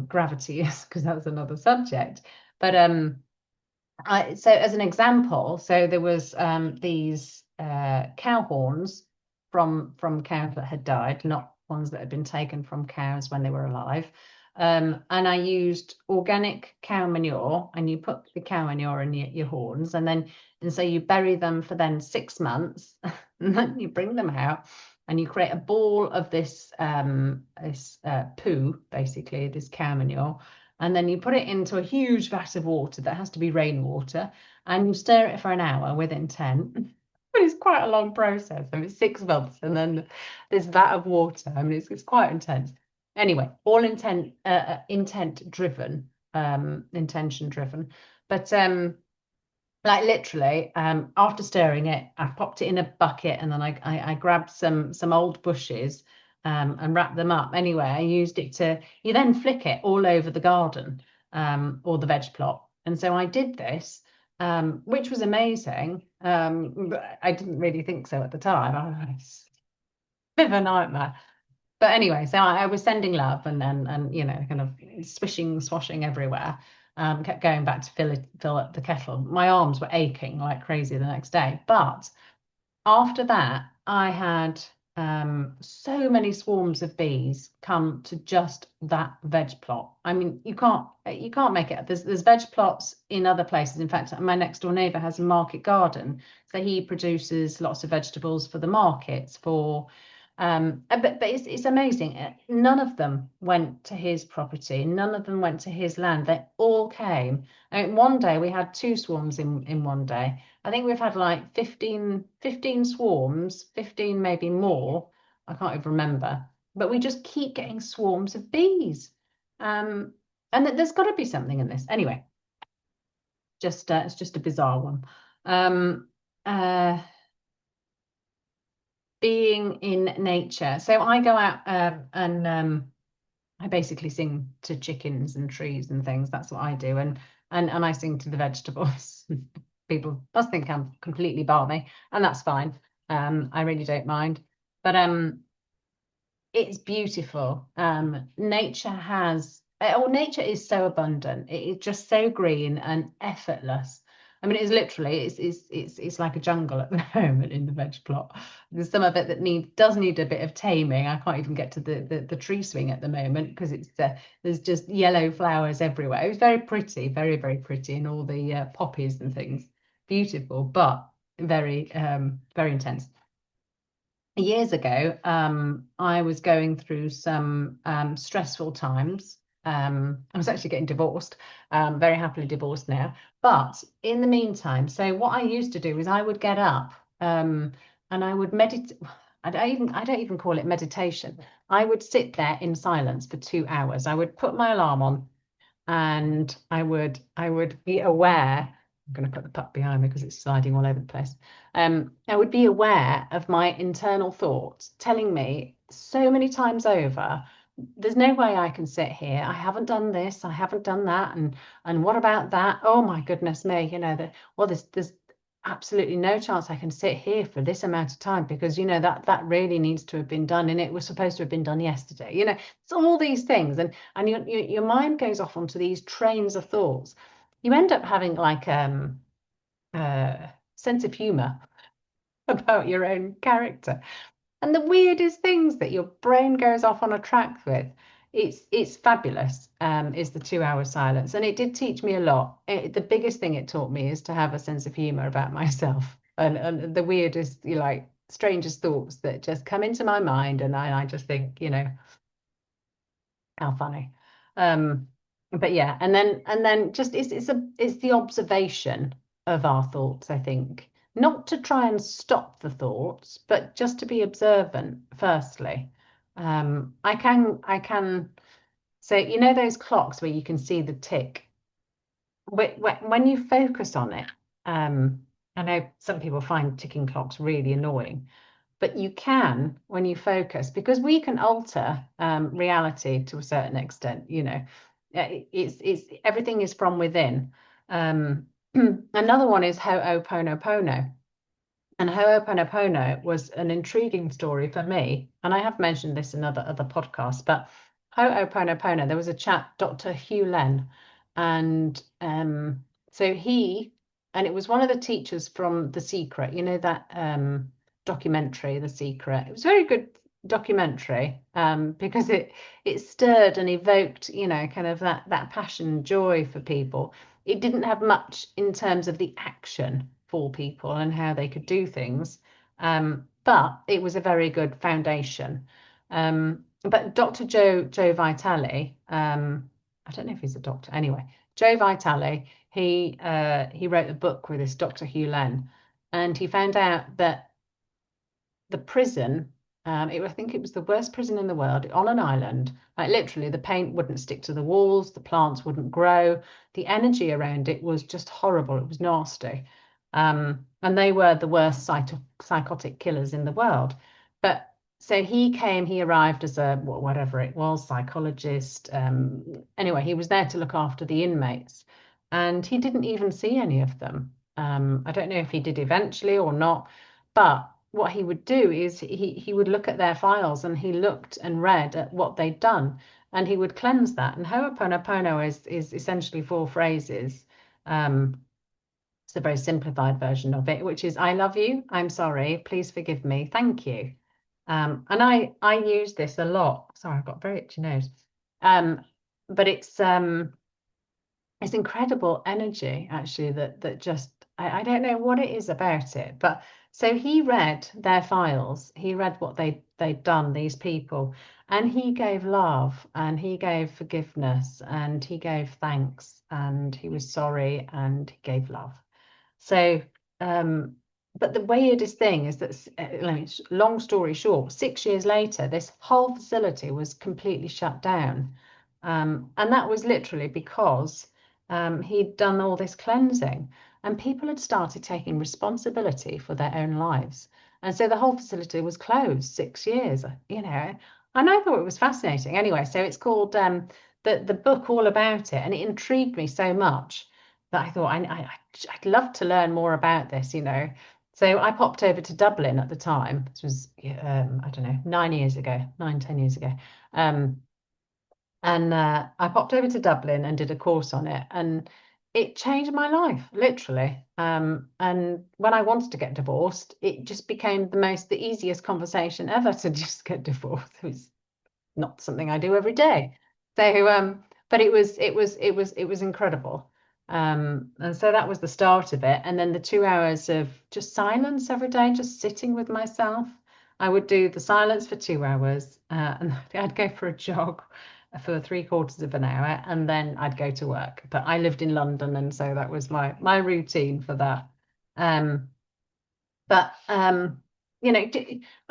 gravity is, because that's another subject. But so as an example, so there was these cow horns from cows that had died, not ones that had been taken from cows when they were alive. And I used organic cow manure, and you put the cow manure in your horns, and so you bury them for then 6 months, and then you bring them out, and you create a ball of this poo, basically this cow manure, and then you put it into a huge vat of water that has to be rainwater, and you stir it for an hour with intent. But it's quite a long process. I mean, it's 6 months, and then this vat of water. I mean, it's quite intense. Anyway, all intent driven, intention driven. But like literally, after stirring it, I popped it in a bucket, and then I grabbed some old bushes and wrapped them up. Anyway, I used it to, you then flick it all over the garden or the veg plot. And so I did this, which was amazing. But I didn't really think so at the time. It's a bit of a nightmare. But anyway, so I was sending love, and you know, kind of swishing, swashing everywhere. Kept going back to fill up the kettle. My arms were aching like crazy the next day. But after that, I had so many swarms of bees come to just that veg plot. I mean, you can't make it up. There's veg plots in other places. In fact, my next door neighbour has a market garden, so he produces lots of vegetables for the markets for. But it's amazing. None of them went to his property. None of them went to his land. They all came. I mean, one day we had 2 swarms in one day. I think we've had like 15 swarms, 15 maybe more. I can't even remember. But we just keep getting swarms of bees. And there's got to be something in this. Anyway, it's just a bizarre one. Being in nature. So I go out and I basically sing to chickens and trees and things. That's what I do. And I sing to the vegetables. People must think I'm completely balmy, and that's fine. I really don't mind. But it's beautiful. Nature is so abundant. It's just so green and effortless. I mean, it's like a jungle at the moment in the veg plot. There's some of it that does need a bit of taming. I can't even get to the tree swing at the moment because there's just yellow flowers everywhere. It was very pretty, very, very pretty, and all the poppies and things. Beautiful, but very very intense. Years ago, I was going through some stressful times. I was actually getting divorced, very happily divorced now. But in the meantime, so what I used to do is I would get up and I would meditate. I don't even call it meditation. I would sit there in silence for 2 hours. I would put my alarm on, and I would be aware. I'm going to put the pup behind me because it's sliding all over the place. I would be aware of my internal thoughts telling me so many times over, there's no way I can sit here. I haven't done this, I haven't done that, and what about that? Oh my goodness me, there's absolutely no chance I can sit here for this amount of time because that really needs to have been done, and it was supposed to have been done yesterday. It's all these things, and your mind goes off onto these trains of thoughts. You end up having like sense of humor about your own character, and the weirdest things that your brain goes off on a track with. It's fabulous. Is the 2 hour silence, and it did teach me a lot. The biggest thing it taught me is to have a sense of humor about myself, and the weirdest, strangest thoughts that just come into my mind, and I just think, how funny. But yeah, and then just it's the observation of our thoughts, I think. Not to try and stop the thoughts, but just to be observant, firstly. I can so those clocks where you can see the tick. When you focus on it, I know some people find ticking clocks really annoying, but you can when you focus, because we can alter reality to a certain extent. It's everything is from within. Another one is Ho'oponopono, and Ho'oponopono was an intriguing story for me, and I have mentioned this in other podcasts. But Ho'oponopono, there was a chap, Dr. Hugh Len, and so and it was one of the teachers from The Secret, that documentary, The Secret. It was very good, documentary, because it stirred and evoked, kind of that passion and joy for people. It didn't have much in terms of the action for people and how they could do things, but it was a very good foundation. But Dr. Joe Vitale, I don't know if he's a doctor. Anyway, Joe Vitale, he wrote a book with this Dr. Hugh Len, and he found out that the prison, I think it was the worst prison in the world, on an island. Like literally, the paint wouldn't stick to the walls, the plants wouldn't grow, the energy around it was just horrible. It was nasty, and they were the worst psychotic killers in the world. But so he arrived as a whatever it was, psychologist. Anyway, he was there to look after the inmates, and he didn't even see any of them. I don't know if he did eventually or not, but what he would do is he would look at their files, and he looked and read at what they'd done, and he would cleanse that. And Ho'oponopono is essentially four phrases. It's a very simplified version of it, which is I love you, I'm sorry, please forgive me, thank you. And I use this a lot. Sorry, I've got a very itchy nose. But it's incredible energy, actually, that just I don't know what it is about it. But so he read their files, he read what they'd done, these people, and he gave love, and he gave forgiveness, and he gave thanks, and he was sorry, and he gave love. So but the weirdest thing is that, long story short, 6 years later, this whole facility was completely shut down. And that was literally because he'd done all this cleansing, and people had started taking responsibility for their own lives. And so the whole facility was closed 6 years, and I thought it was fascinating. Anyway, so it's called the book all about it, and it intrigued me so much that I thought I'd love to learn more about this. So I popped over to Dublin at the time. This was I don't know, 10 years ago. And I popped over to Dublin and did a course on it, and it changed my life, literally. And when I wanted to get divorced, it just became the easiest conversation ever to just get divorced. It was not something I do every day. So, but it was incredible. And so that was the start of it. And then the 2 hours of just silence every day, just sitting with myself. I would do the silence for 2 hours, and I'd go for a jog for 3/4 of an hour, and then I'd go to work. But I lived in London, and so that was my routine for that. Um, but I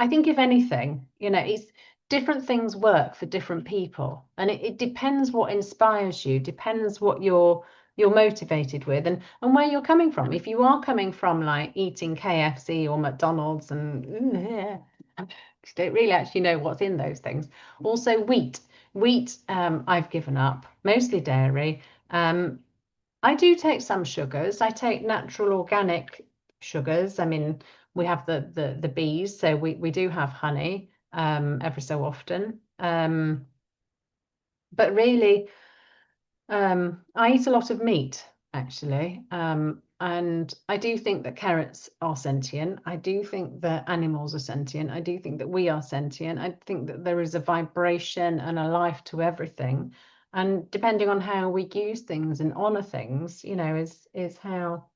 think if anything, it's different things work for different people, and it depends what inspires you, depends what you're motivated with, and where you're coming from. If you are coming from like eating KFC or McDonald's and you don't really actually know what's in those things. Also, wheat, I've given up, mostly dairy. I do take some sugars. I take natural organic sugars. I mean, we have the bees, so we do have honey every so often. But really, I eat a lot of meat, actually. And I do think that carrots are sentient. I do think that animals are sentient. I do think that we are sentient. I think that there is a vibration and a life to everything. And depending on how we use things and honor things, is how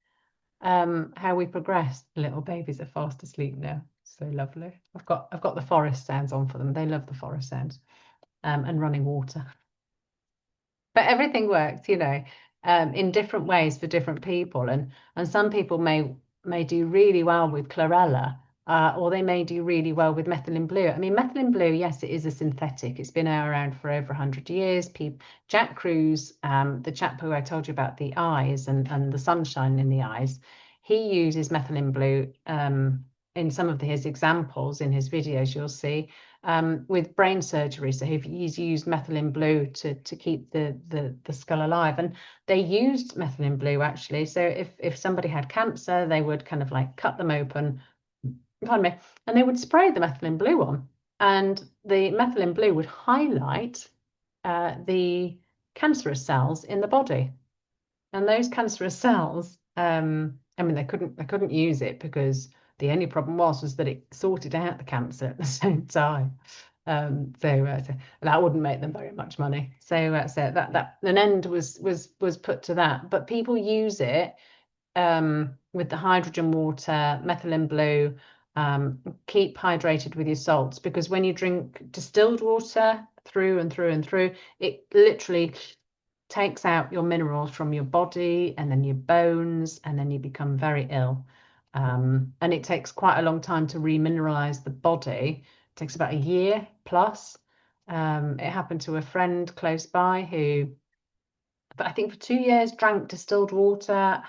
we progress. The little babies are fast asleep now. So lovely. I've got the forest sounds on for them. They love the forest sounds, and running water. But everything works, in different ways for different people, and some people may do really well with chlorella, or they may do really well with methylene blue. I mean, methylene blue, yes, it is a synthetic. It's been around for over 100 years. Jack Kruse, the chap who I told you about the eyes and the sunshine in the eyes, he uses methylene blue in some of his examples in his videos. You'll see. With brain surgery. So he's used methylene blue to keep the skull alive. And they used methylene blue, actually. So if somebody had cancer, they would kind of like cut them open, pardon me, and they would spray the methylene blue on. And the methylene blue would highlight the cancerous cells in the body. And those cancerous cells, I mean, they couldn't use it because The only problem was that it sorted out the cancer at the same time. So that wouldn't make them very much money. So that an end was put to that. But people use it with the hydrogen water, methylene blue. Keep hydrated with your salts, because when you drink distilled water through and through and through, it literally takes out your minerals from your body and then your bones, and then you become very ill. And it takes quite a long time to remineralize the body. It takes about a year plus. It happened to a friend close by who, but I think for 2 years, drank distilled water,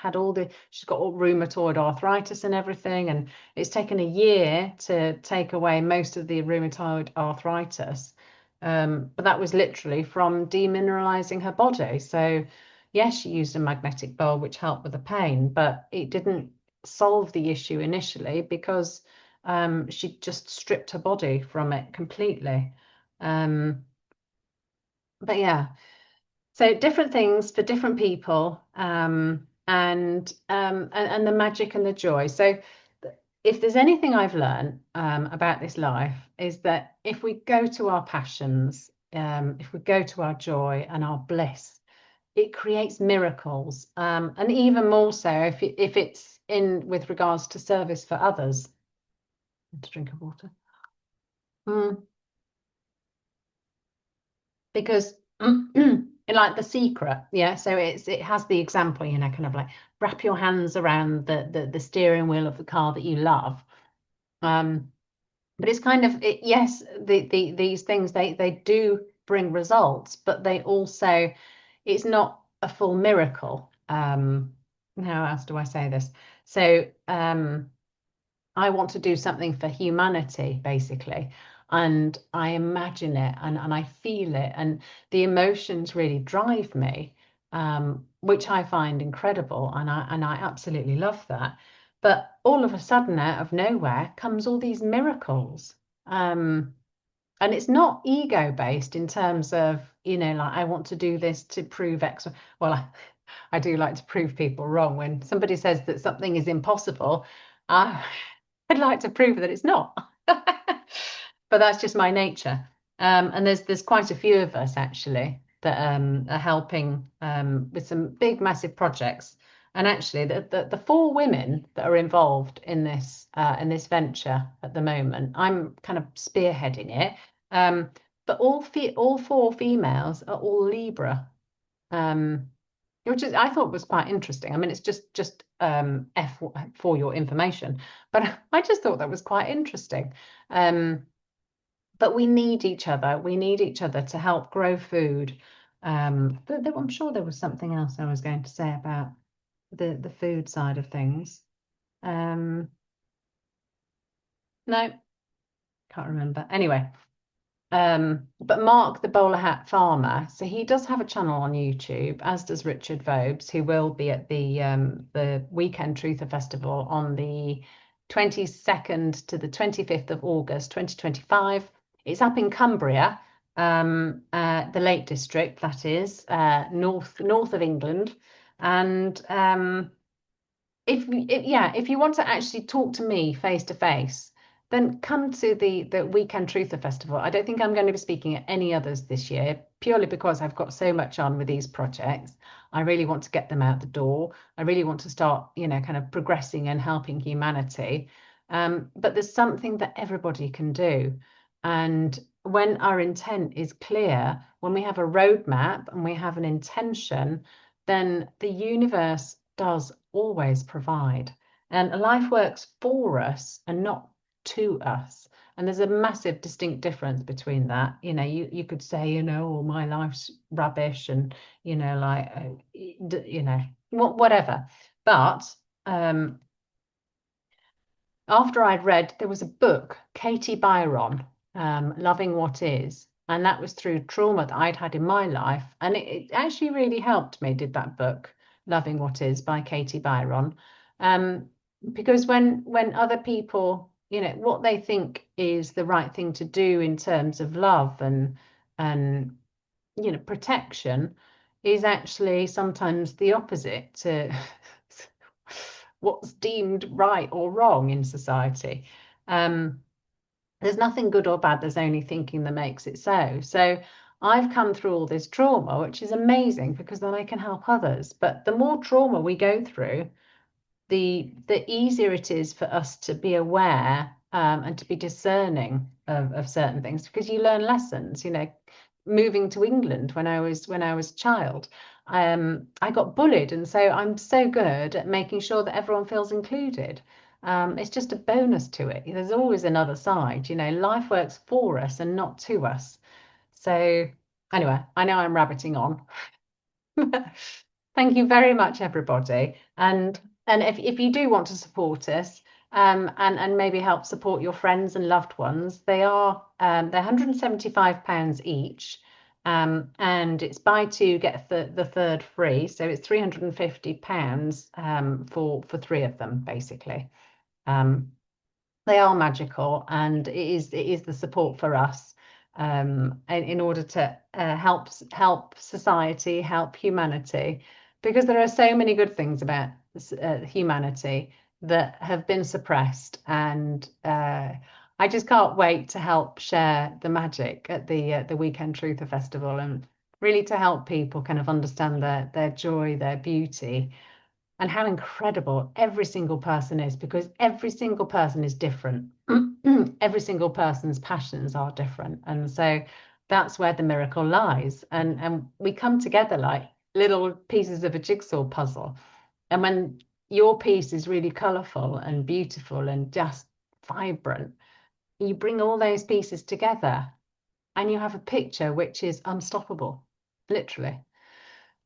she's got all rheumatoid arthritis and everything. And it's taken a year to take away most of the rheumatoid arthritis. But that was literally from demineralizing her body. So yes, she used a magnetic bowl, which helped with the pain, but it didn't solve the issue initially, because she just stripped her body from it completely. But yeah. So different things for different people, and the magic and the joy. So if there's anything I've learned about this life, is that if we go to our passions, if we go to our joy and our bliss, it creates miracles. And even more so if it's in with regards to service for others. To drink of water. Because like The Secret, yeah, so it has the example, kind of like wrap your hands around the steering wheel of the car that you love. But it's kind of yes, these things they do bring results, but they also, it's not a full miracle. How else do I say this? So I want to do something for humanity, basically. And I imagine it, and I feel it, and the emotions really drive me, which I find incredible. And I absolutely love that. But all of a sudden, out of nowhere, comes all these miracles. And it's not ego based in terms of, like, I want to do this to prove X. Well, I do like to prove people wrong. When somebody says that something is impossible, I'd like to prove that it's not. But that's just my nature. And there's quite a few of us actually that are helping with some big, massive projects. And actually, the four women that are involved in this venture at the moment, I'm kind of spearheading it. But all four females are all Libra. Which I thought was quite interesting. I mean, it's just F for your information, but I just thought that was quite interesting. But we need each other. We need each other to help grow food. But I'm sure there was something else I was going to say about the food side of things. No, can't remember. Anyway. But Mark, the bowler hat farmer, so he does have a channel on YouTube, as does Richard Vobes, who will be at the Weekend Truther Festival on the 22nd to the 25th of August 2025. It's up in Cumbria, the Lake District, that is, north of England. And if you want to actually talk to me face to face, then come to the Weekend Truther Festival. I don't think I'm going to be speaking at any others this year, purely because I've got so much on with these projects. I really want to get them out the door. I really want to start, kind of progressing and helping humanity. But there's something that everybody can do. And when our intent is clear, when we have a roadmap and we have an intention, then the universe does always provide. And life works for us and not to us. And there's a massive distinct difference between that. You could say, oh, my life's rubbish, and like whatever. But after I'd read, there was a book, Byron, Loving What Is, and that was through trauma that I'd had in my life, and it actually really helped me. Did that book, Loving What Is by Byron, because when other people, what they think is the right thing to do in terms of love and protection is actually sometimes the opposite to what's deemed right or wrong in society. There's nothing good or bad, there's only thinking that makes it so. So I've come through all this trauma, which is amazing because then I can help others. But the more trauma we go through, the easier it is for us to be aware and to be discerning of certain things, because you learn lessons. Moving to England when I was a child, I got bullied, and so I'm so good at making sure that everyone feels included. It's just a bonus to it. There's always another side. Life works for us and not to us. So anyway, I know I'm rabbiting on. Thank you very much, everybody. And if you do want to support us, and maybe help support your friends and loved ones, they're £175 each. And it's buy two, get the third free. So it's £350 for three of them, basically. They are magical, and it is the support for us, in order to help society, help humanity, because there are so many good things about humanity that have been suppressed, and I just can't wait to help share the magic at the Weekend Truther Festival, and really to help people kind of understand their joy, their beauty, and how incredible every single person is, because every single person is different. Every single person's passions are different. And so that's where the miracle lies. And we come together like little pieces of a jigsaw puzzle. And when your piece is really colourful and beautiful and just vibrant, you bring all those pieces together and you have a picture which is unstoppable, literally.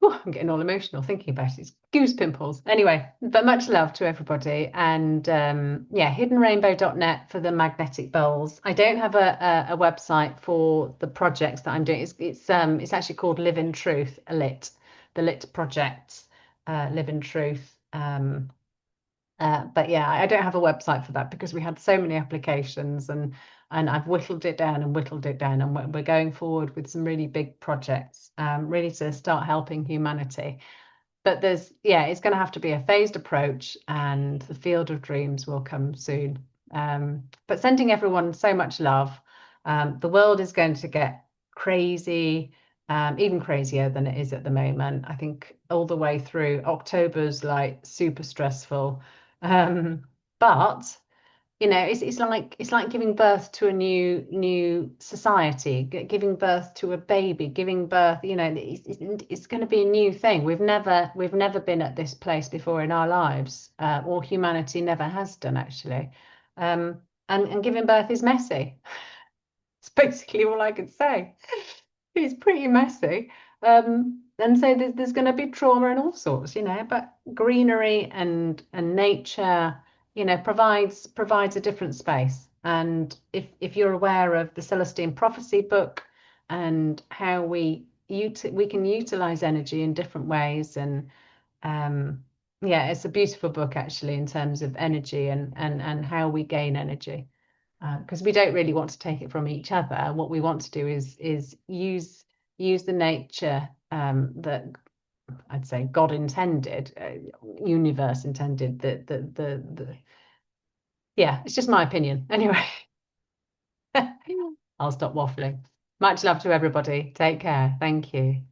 Oh, I'm getting all emotional thinking about it. It's goose pimples. Anyway, but much love to everybody. And yeah, hiddenrainbow.net for the magnetic bowls. I don't have a website for the projects that I'm doing. It's actually called Live in Truth, the Lit projects, Live in Truth. But yeah, I don't have a website for that because we had so many applications, and I've whittled it down and whittled it down, and we're going forward with some really big projects, really to start helping humanity. But it's going to have to be a phased approach, and the Field of Dreams will come soon. But sending everyone so much love. The world is going to get crazy, even crazier than it is at the moment. I think all the way through October's like super stressful. But it's like giving birth to a new society, giving birth to a baby, giving birth. It's going to be a new thing. We've never been at this place before in our lives, or humanity never has done, actually. And giving birth is messy. It's basically all I could say. It's pretty messy. And so there's going to be trauma and all sorts, but greenery and nature, provides a different space. And if you're aware of the Celestine Prophecy book and how we can utilize energy in different ways, and yeah, it's a beautiful book actually in terms of energy and how we gain energy. Because we don't really want to take it from each other. What we want to do is use the nature that I'd say God intended, universe intended. Yeah, it's just my opinion. Anyway, I'll stop waffling. Much love to everybody. Take care. Thank you.